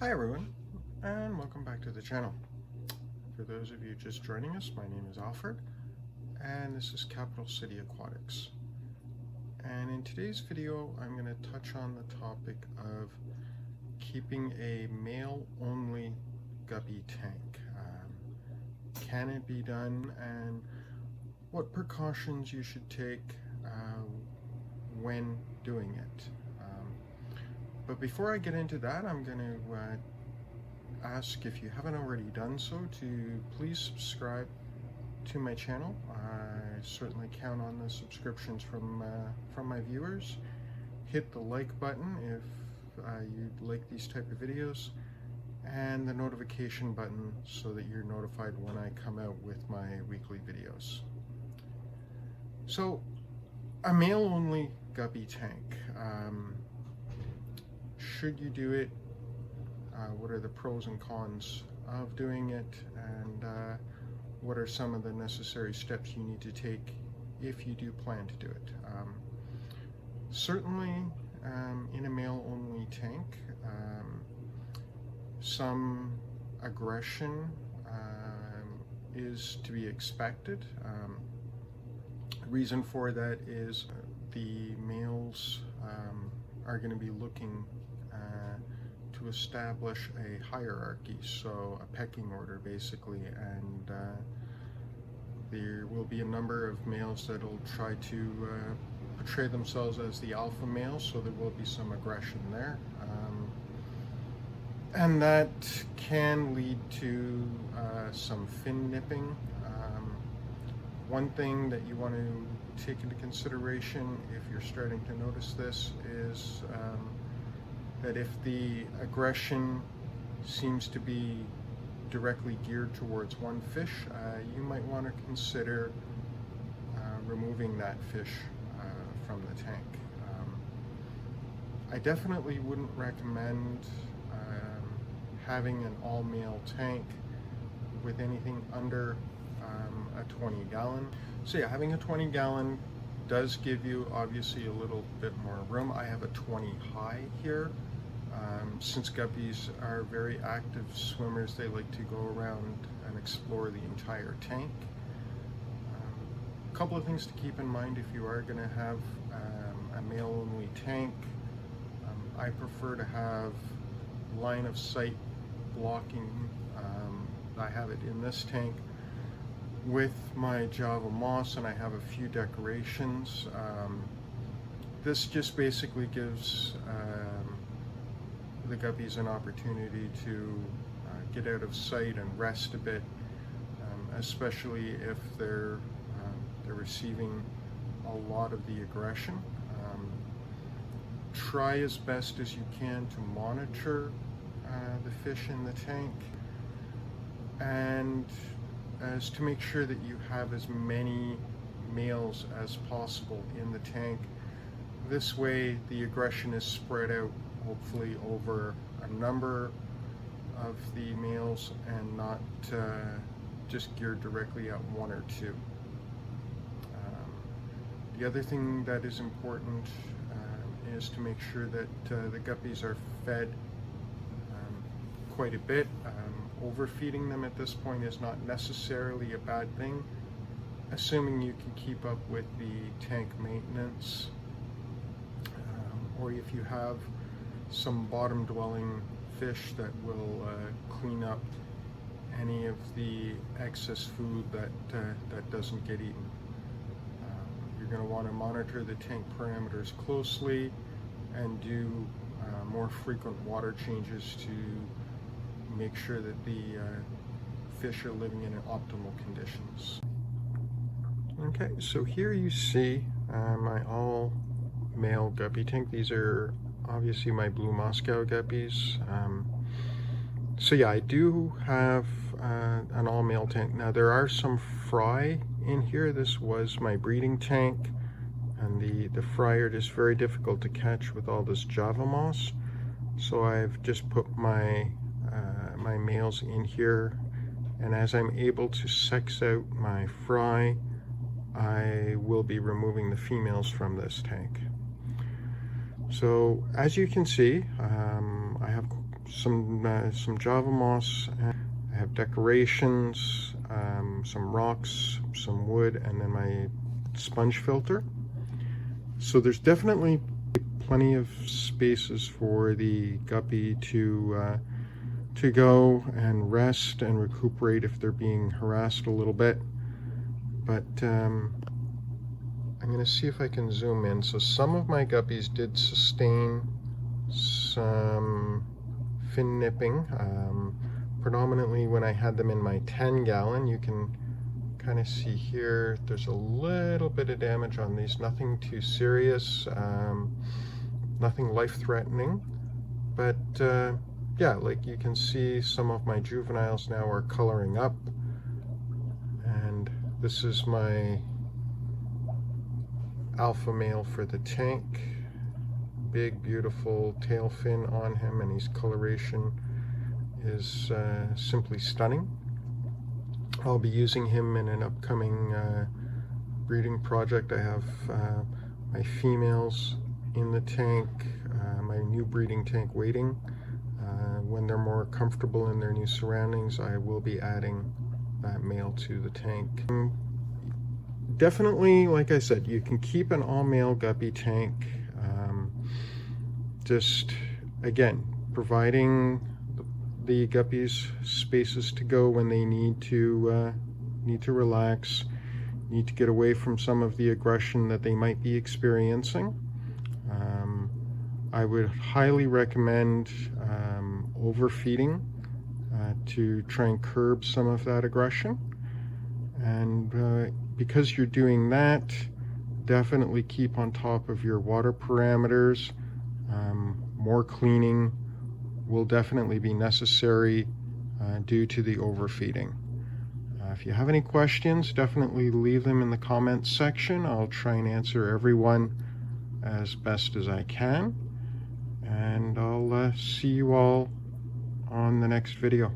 Hi everyone, and welcome back to the channel. For those of you just joining us, my name is Alfred, and this is Capital City Aquatics. And in today's video, I'm going to touch on the topic of keeping a male-only guppy tank. Can it be done, and what precautions you should take when doing it. But before I get into that, I'm going to ask, if you haven't already done so, to please subscribe to my channel. I certainly count on the subscriptions from my viewers. Hit the like button if you like these type of videos, and the notification button so that you're notified when I come out with my weekly videos. So, a male-only guppy tank. Should you do it? What are the pros and cons of doing it? And what are some of the necessary steps you need to take if you do plan to do it? Certainly, in a male-only tank, some aggression is to be expected. The reason for that is the males are going to be looking to establish a hierarchy, so a pecking order basically, and there will be a number of males that will try to portray themselves as the alpha male, so there will be some aggression there, and that can lead to some fin nipping. One thing that you want to take into consideration if you're starting to notice this is that if the aggression seems to be directly geared towards one fish, you might want to consider removing that fish from the tank. I definitely wouldn't recommend having an all-male tank with anything under a 20 gallon. So yeah, having a 20 gallon does give you obviously a little bit more room. I have a 20 high here. Since guppies are very active swimmers, they like to go around and explore the entire tank. A couple of things to keep in mind if you are going to have a male-only tank. I prefer to have line of sight blocking. I have it in this tank with my Java moss, and I have a few decorations. This just basically gives the guppies an opportunity to get out of sight and rest a bit, especially if they're receiving a lot of the aggression. Try as best as you can to monitor the fish in the tank, and as to make sure that you have as many males as possible in the tank. This way the aggression is spread out, hopefully over a number of the males and not just geared directly at one or two. The other thing that is important is to make sure that the guppies are fed quite a bit. Overfeeding them at this point is not necessarily a bad thing, assuming you can keep up with the tank maintenance, or if you have some bottom dwelling fish that will clean up any of the excess food that doesn't get eaten. You're going to want to monitor the tank parameters closely and do more frequent water changes to make sure that the fish are living in optimal conditions. Okay, so here you see my all male guppy tank. These are obviously my blue Moscow guppies. So yeah, I do have an all male tank. Now there are some fry in here. This was my breeding tank, and the fry are just very difficult to catch with all this Java moss. So I've just put my males in here, and as I'm able to sex out my fry, I will be removing the females from this tank. So as you can see, I have some Java moss. I have decorations, some rocks, some wood, and then my sponge filter. So there's definitely plenty of spaces for the guppy to go and rest and recuperate if they're being harassed a little bit. But I'm going to see if I can zoom in. So some of my guppies did sustain some fin nipping. Predominantly when I had them in my 10-gallon, you can kind of see here there's a little bit of damage on these. Nothing too serious, nothing life-threatening, but yeah, like you can see some of my juveniles now are coloring up. And this is my alpha male for the tank. Big beautiful tail fin on him, and his coloration is simply stunning. I'll be using him in an upcoming breeding project. I have my females in the tank, my new breeding tank waiting. When they're more comfortable in their new surroundings, I will be adding that male to the tank. Definitely, like I said, you can keep an all-male guppy tank. Just, again, providing the guppies spaces to go when they need to relax, need to get away from some of the aggression that they might be experiencing. I would highly recommend overfeeding to try and curb some of that aggression. And because you're doing that, definitely keep on top of your water parameters. More cleaning will definitely be necessary due to the overfeeding. If you have any questions, definitely leave them in the comments section. I'll try and answer everyone as best as I can. And I'll see you all on the next video.